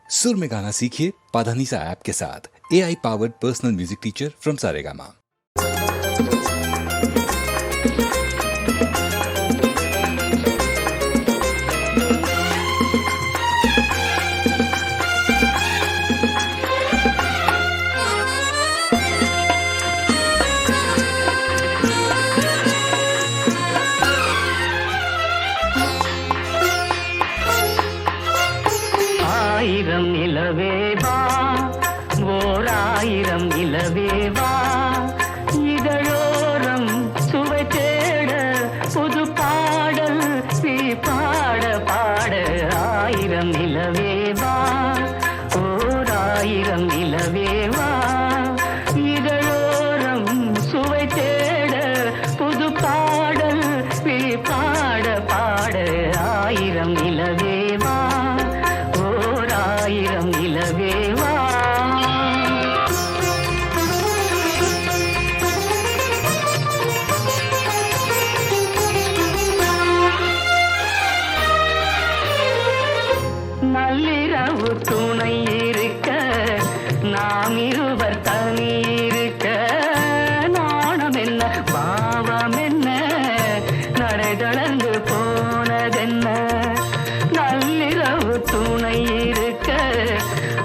सुर में गाना सीखिए पाधानीसा ऐप के साथ। AI powered personal music teacher from Saregama. ஆயிரம் நிலவேவா ஓர் ஆயிரம் நிலவேவா இதழோரம் சுவை தேட புது பாடல் நீ பாட பாட ஆயிரம் நிலவேவா ஓர் ஆயிரம் நிலவேவா இதழோரம் சுவை தேட புது பாடல் நீ பாட பாட ஆயிரம் நிலவேவா ஆயிரம் நிலவேவா நள்ளிரவு துணை இருக்க நாம் இருவர் தனி இருக்க நாணம் என்ன பாவம் என்ன நடை தளர்ந்து போனதென்ன நள்ளிரவு துணை இருக்க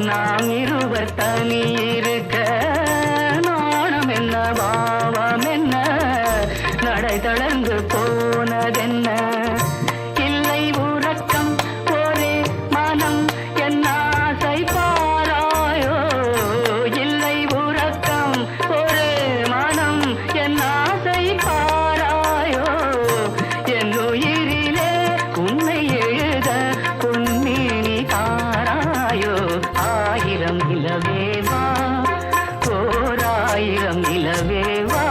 நாம் இருவர் தனி இருக்க நாணம் என்ன பாவம் என்ன நடை தளர்ந்து போனதென்ன இல்லை உறக்கம் ஒரே மனம் என் ஆசை பாராயோ இல்லை உறக்கம் ஒரே மனம் என் ஆசை பாராயோ என் உயிரிலே உன்னை எழுத பொன்மேனி தாராயோ ஆயிரம் நிலவேவா ஓர் ஆயிரம் நிலவேவா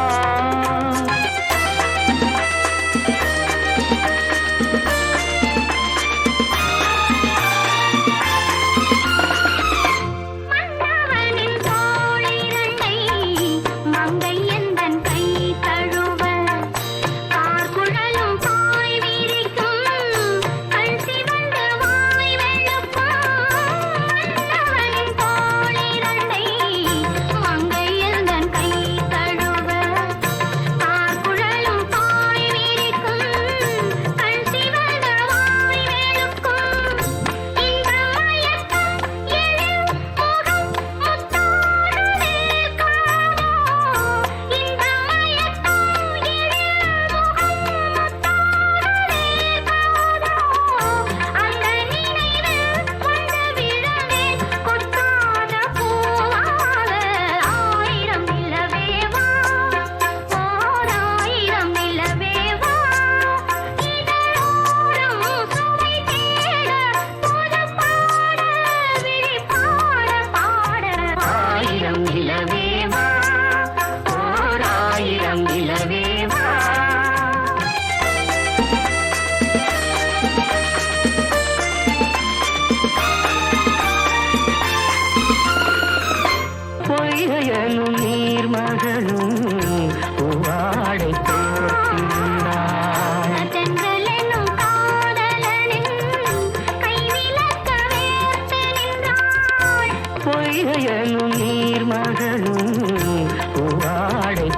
நிலவேவா ஓர் ஆயிரம் நிலவேவா பொய்கையனும் நீர்மகளும் பூவாடை போட்டிருந்தாள் தென்றலெனும் காதலனின் கைவிலக்க வேர்த்து நின்றாள் பொய்கையனும் நீர்மகளும் பூவாடை